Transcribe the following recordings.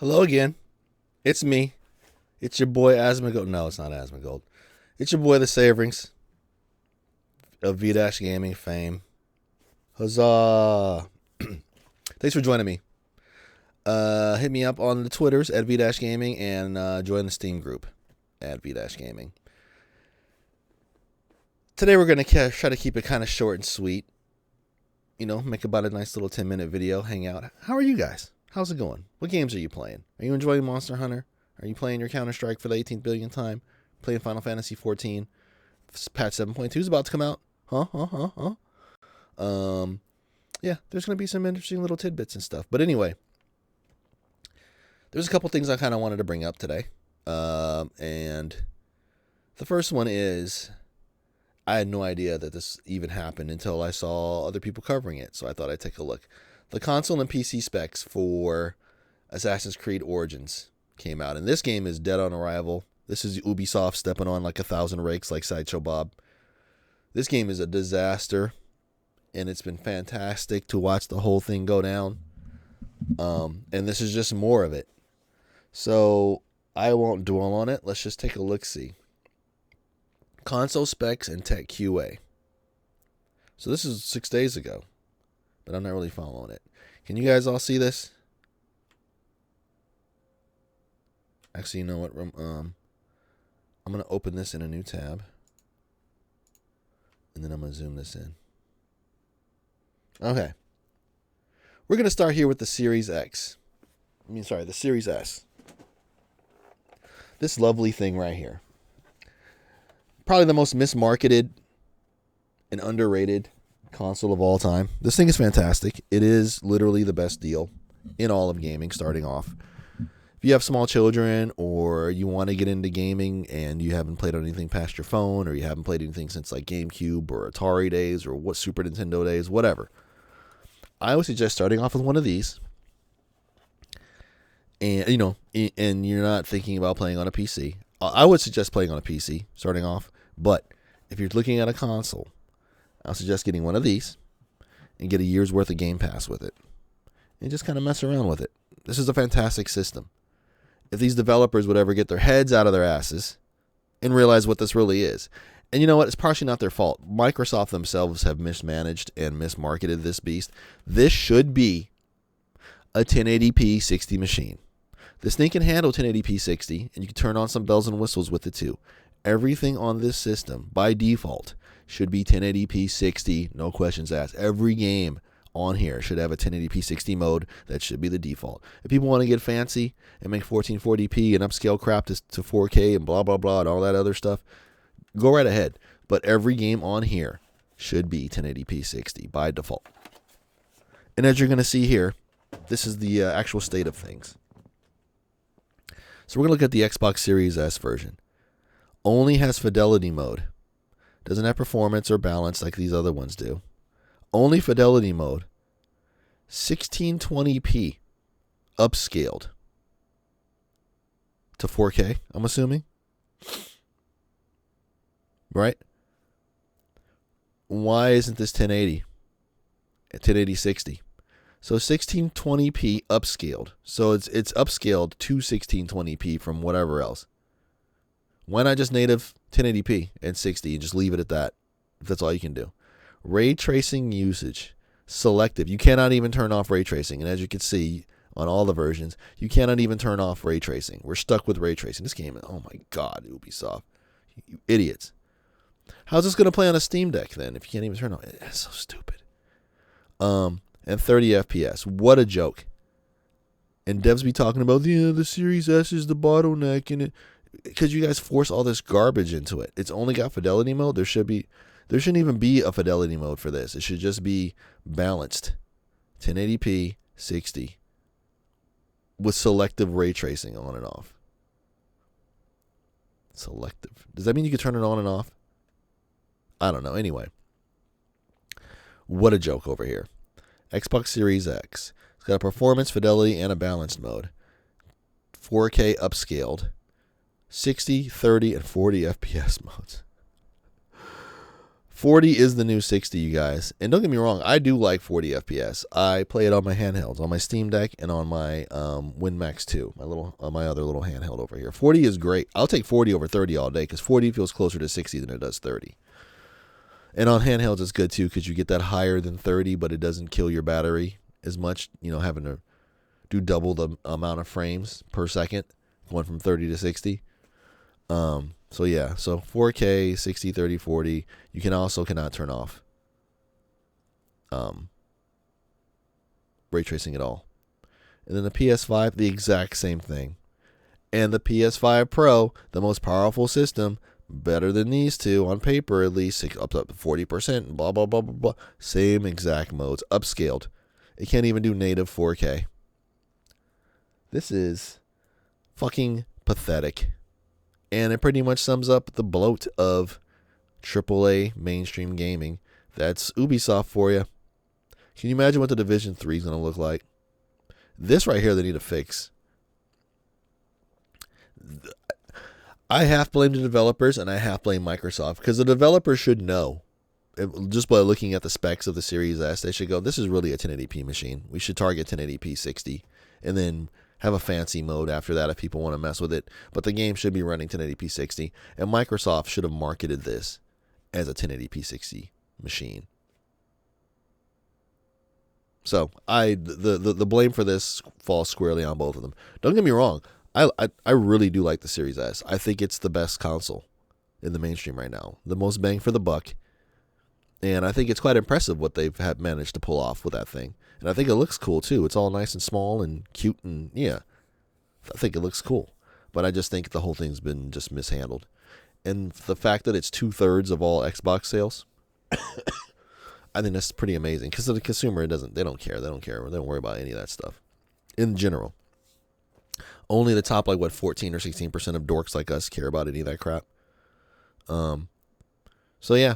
Hello again. It's me. It's your boy Asmongold. No, it's not Asmongold. It's your boy the Saverings of V-Gaming fame. Huzzah! Thanks for joining me. Hit me up on the Twitters at V-Gaming and join the Steam group at V-Gaming. Today we're going to try to keep it kind of short and sweet. You know, make about a nice little 10-minute video, hang out. How are you guys? How's it going? What games are you playing? Are you enjoying Monster Hunter? Are you playing your Counter-Strike for the 18th billionth time? Playing Final Fantasy 14? Patch 7.2 is about to come out. Yeah, there's going to be some interesting little tidbits and stuff. But anyway, there's a couple things I kind of wanted to bring up today. And the first one is I had no idea that this even happened until I saw other people covering it. So I thought I'd take a look. The console and PC specs for Assassin's Creed Origins came out. And this game is dead on arrival. This is Ubisoft stepping on like 1,000 rakes like Sideshow Bob. This game is a disaster. And it's been fantastic to watch the whole thing go down. And this is just more of it. So I won't dwell on it. Let's just take a look-see. Console specs and tech QA. So this is 6 days ago. But I'm not really following it. Can you guys all see this? Actually, you know what? I'm going to open this in a new tab. And then I'm going to zoom this in. Okay. We're going to start here with the Series X. The Series S. This lovely thing right here. Probably the most mismarketed and underrated console of all time. This thing is fantastic. It is literally the best deal in all of gaming starting off. If you have small children or you want to get into gaming and you haven't played on anything past your phone or you haven't played anything since like GameCube or Atari days or what Super Nintendo days, whatever. I would suggest starting off with one of these. And and you're not thinking about playing on a PC. I would suggest playing on a PC starting off, but if you're looking at a console, I'll suggest getting one of these and get a year's worth of Game Pass with it and just kind of mess around with it. This is a fantastic system. If these developers would ever get their heads out of their asses and realize what this really is. And you know what? It's partially not their fault. Microsoft themselves have mismanaged and mismarketed this beast. This should be a 1080p 60 machine. This thing can handle 1080p 60, and you can turn on some bells and whistles with it too. Everything on this system, by default, should be 1080p 60, no questions asked. Every game on here should have a 1080p 60 mode. That should be the default. If people want to get fancy and make 1440p and upscale crap to 4K and blah, blah, blah, and all that other stuff, go right ahead. But every game on here should be 1080p 60 by default. And as you're going to see here, this is the actual state of things. So we're going to look at the Xbox Series S version. Only has fidelity mode. Doesn't have performance or balance like these other ones do. Only fidelity mode. 1620p. Upscaled. To 4K, I'm assuming. Right? Why isn't this 1080? 1080 60. So 1620p upscaled. So it's upscaled to 1620p from whatever else. Why not just native 1080p and 60 and just leave it at that if that's all you can do? Ray tracing usage. Selective. You cannot even turn off ray tracing. And as you can see on all the versions, you cannot even turn off ray tracing. We're stuck with ray tracing. This game, oh my God, Ubisoft. You idiots. How's this going to play on a Steam Deck then if you can't even turn on it? That's so stupid. And 30 FPS. What a joke. And devs be talking about, the Series S is the bottleneck. And because you guys force all this garbage into it. It's only got fidelity mode. There shouldn't even be a fidelity mode for this. It should just be balanced. 1080p, 60. With selective ray tracing on and off. Selective. Does that mean you can turn it on and off? I don't know. Anyway. What a joke over here. Xbox Series X. It's got a performance, fidelity, and a balanced mode. 4K upscaled. 60, 30, and 40 FPS modes. 40 is the new 60, you guys. And don't get me wrong, I do like 40 FPS. I play it on my handhelds, on my Steam Deck, and on my WinMax 2, my other little handheld over here. 40 is great. I'll take 40 over 30 all day because 40 feels closer to 60 than it does 30. And on handhelds, it's good too because you get that higher than 30, but it doesn't kill your battery as much. Having to do double the amount of frames per second, going from 30 to 60. So yeah, so 4K, 60, 30, 40. You cannot turn off ray tracing at all. And then the PS5, the exact same thing. And the PS5 Pro, the most powerful system, better than these two on paper, at least up to 40%, blah, blah, blah, blah, blah. Same exact modes, upscaled. It can't even do native 4K. This is fucking pathetic. And it pretty much sums up the bloat of AAA mainstream gaming. That's Ubisoft for you. Can you imagine what the Division 3 is going to look like? This right here they need to fix. I half blame the developers and I half blame Microsoft because the developers should know. Just by looking at the specs of the Series S, they should go, this is really a 1080p machine. We should target 1080p 60 and then have a fancy mode after that if people want to mess with it. But the game should be running 1080p 60. And Microsoft should have marketed this as a 1080p 60 machine. So the blame for this falls squarely on both of them. Don't get me wrong. I really do like the Series S. I think it's the best console in the mainstream right now. The most bang for the buck. And I think it's quite impressive what they've managed to pull off with that thing. And I think it looks cool, too. It's all nice and small and cute. And, yeah, I think it looks cool. But I just think the whole thing's been just mishandled. And the fact that it's 2/3 of all Xbox sales, I think that's pretty amazing. Because the consumer, they don't care. They don't worry about any of that stuff. In general. Only the top, 14 or 16% of dorks like us care about any of that crap. So, yeah.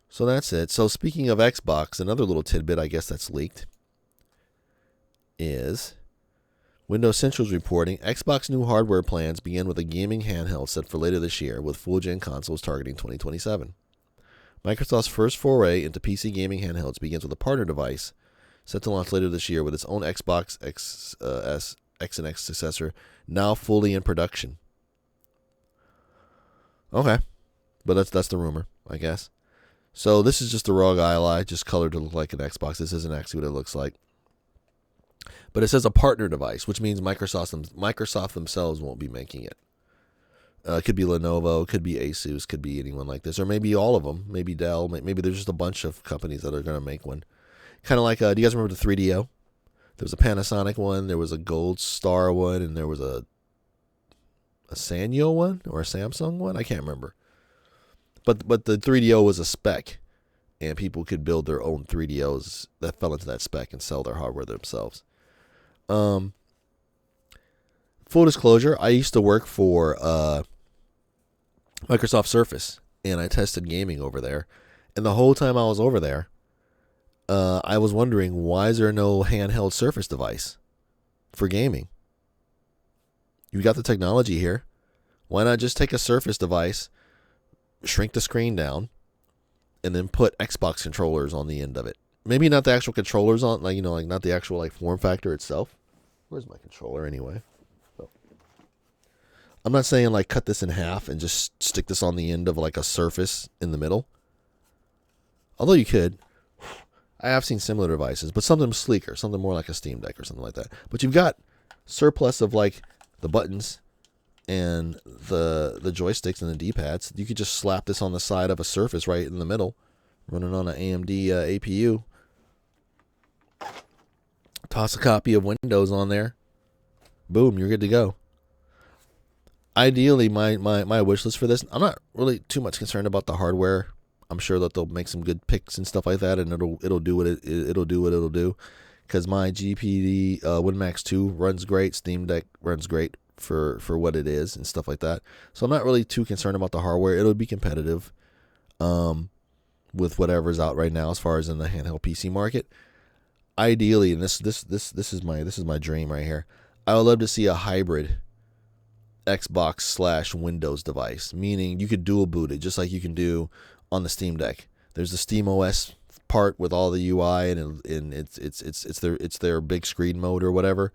So that's it. So speaking of Xbox, another little tidbit I guess that's leaked is Windows Central's reporting Xbox new hardware plans begin with a gaming handheld set for later this year, with full-gen consoles targeting 2027. Microsoft's first foray into PC gaming handhelds begins with a partner device set to launch later this year with its own Xbox X and X successor now fully in production. Okay, but that's the rumor, I guess. So this is just a raw eye, just colored to look like an Xbox. This isn't actually what it looks like. But it says a partner device, which means Microsoft themselves won't be making it. It could be Lenovo, it could be Asus, could be anyone like this, or maybe all of them. Maybe Dell. Maybe there's just a bunch of companies that are going to make one. Kind of like, do you guys remember the 3DO? There was a Panasonic one, there was a Gold Star one, and there was a Sanyo one or a Samsung one. I can't remember. But the 3DO was a spec, and people could build their own 3DOs that fell into that spec and sell their hardware themselves. Full disclosure, I used to work for Microsoft Surface, and I tested gaming over there. And the whole time I was over there, I was wondering, why is there no handheld Surface device for gaming? You got the technology here. Why not just take a Surface device, shrink the screen down, and then put Xbox controllers on the end of it? Maybe not the actual controllers on, not the actual form factor itself. Where's my controller anyway? Oh. I'm not saying cut this in half and just stick this on the end of a Surface in the middle. Although you could. I have seen similar devices, but something sleeker, something more like a Steam Deck or something like that. But you've got surplus of the buttons and the joysticks and the D-pads. You could just slap this on the side of a Surface right in the middle, running on an AMD APU. Toss a copy of Windows on there. Boom, you're good to go. Ideally, my wish list for this, I'm not really too much concerned about the hardware. I'm sure that they'll make some good picks and stuff like that, and it'll do what it'll do. Because my GPD WinMax 2 runs great, Steam Deck runs great for what it is and stuff like that. So I'm not really too concerned about the hardware. It'll be competitive with whatever's out right now as far as in the handheld PC market. Ideally, and this is my dream right here, I would love to see a hybrid Xbox / Windows device, meaning you could dual boot it just like you can do on the Steam Deck. There's the Steam OS part with all the UI, and it's their big screen mode or whatever.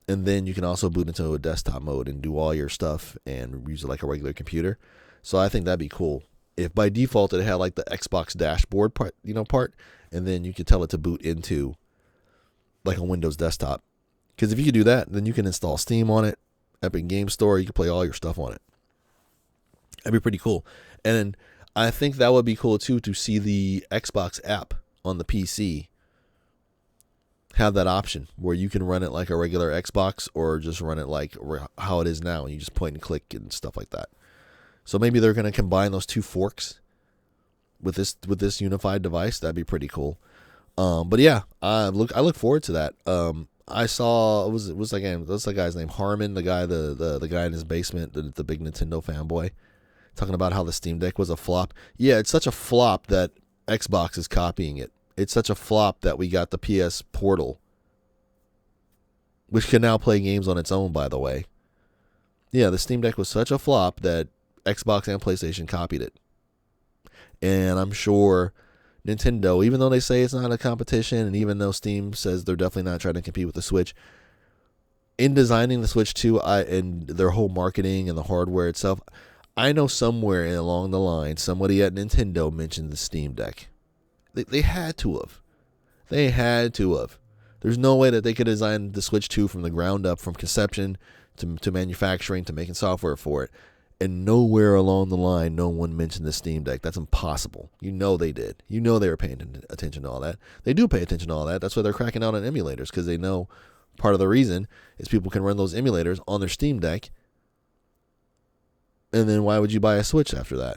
And then you can also boot into a desktop mode and do all your stuff and use it like a regular computer. So I think that'd be cool. If by default it had like the Xbox dashboard part, and then you could tell it to boot into like a Windows desktop. Because if you could do that, then you can install Steam on it, Epic Game Store, you can play all your stuff on it. That'd be pretty cool. And I think that would be cool too, to see the Xbox app on the PC have that option where you can run it like a regular Xbox or just run it like how it is now, and you just point and click and stuff like that. So maybe they're going to combine those two forks with this unified device. That'd be pretty cool. But yeah, I look forward to that. I saw what's that guy's name? Harmon, the guy in his basement, the big Nintendo fanboy, talking about how the Steam Deck was a flop. Yeah, it's such a flop that Xbox is copying it. It's such a flop that we got the PS Portal, which can now play games on its own, by the way. Yeah, the Steam Deck was such a flop that Xbox and PlayStation copied it. And I'm sure Nintendo, even though they say it's not a competition, and even though Steam says they're definitely not trying to compete with the Switch, in designing the Switch 2 and their whole marketing and the hardware itself, I know somewhere along the line, somebody at Nintendo mentioned the Steam Deck. They had to have. They had to have. There's no way that they could design the Switch 2 from the ground up, from conception to manufacturing to making software for it. And nowhere along the line, no one mentioned the Steam Deck. That's impossible. You know they did. You know they were paying attention to all that. They do pay attention to all that. That's why they're cracking out on emulators, because they know part of the reason is people can run those emulators on their Steam Deck. And then why would you buy a Switch after that?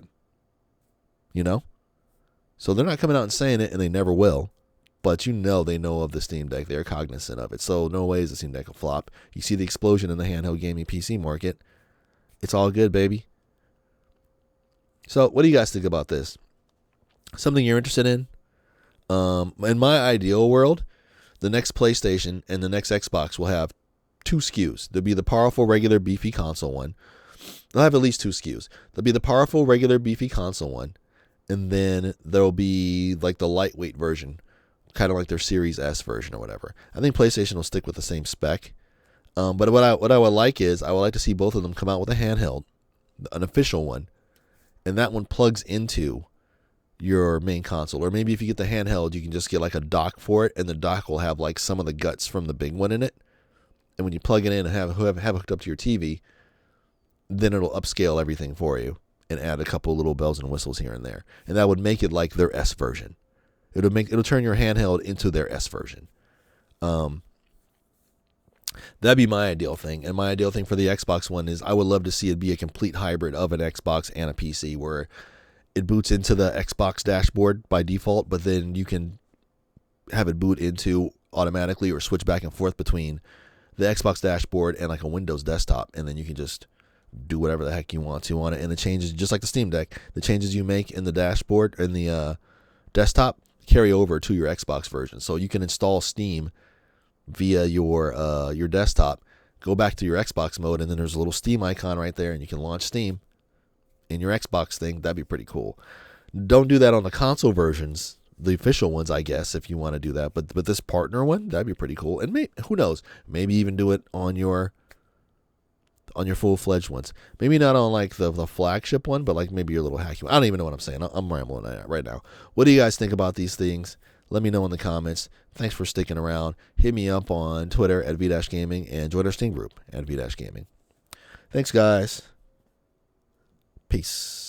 So they're not coming out and saying it, and they never will. But they know of the Steam Deck. They're cognizant of it. So no way is the Steam Deck a flop. You see the explosion in the handheld gaming PC market. It's all good, baby. So what do you guys think about this? Something you're interested in? In my ideal world, the next PlayStation and the next Xbox will have two SKUs. There'll be the powerful, regular, beefy console one. They'll have at least two SKUs. There'll be the powerful, regular, beefy console one. And then there'll be like the lightweight version, kind of like their Series S version or whatever. I think PlayStation will stick with the same spec. But what I would like is, I would like to see both of them come out with a handheld, an official one, and that one plugs into your main console. Or maybe if you get the handheld, you can just get like a dock for it, and the dock will have like some of the guts from the big one in it. And when you plug it in and have it hooked up to your TV, then it'll upscale everything for you and add a couple little bells and whistles here and there. And that would make it like their S version. It'll turn your handheld into their S version. That'd be my ideal thing. And my ideal thing for the Xbox One is, I would love to see it be a complete hybrid of an Xbox and a PC, where it boots into the Xbox dashboard by default, but then you can have it boot into automatically or switch back and forth between the Xbox dashboard and like a Windows desktop. And then you can just do whatever the heck you want to on it. And the changes, just like the Steam Deck, the changes you make in the dashboard and the desktop carry over to your Xbox version. So you can install Steam via your desktop, go back to your Xbox mode, and then there's a little Steam icon right there, and you can launch Steam in your Xbox thing. That'd be pretty cool. Don't do that on the console versions, the official ones, I guess, if you want to do that. But this partner one, that'd be pretty cool. And who knows? Maybe even do it on your full-fledged ones. Maybe not on like the flagship one, but like maybe your little hacky one. I don't even know what I'm saying. I'm rambling right now. What do you guys think about these things? Let me know in the comments. Thanks for sticking around. Hit me up on Twitter at V-Gaming and join our Steam group at V-Gaming. Thanks, guys. Peace.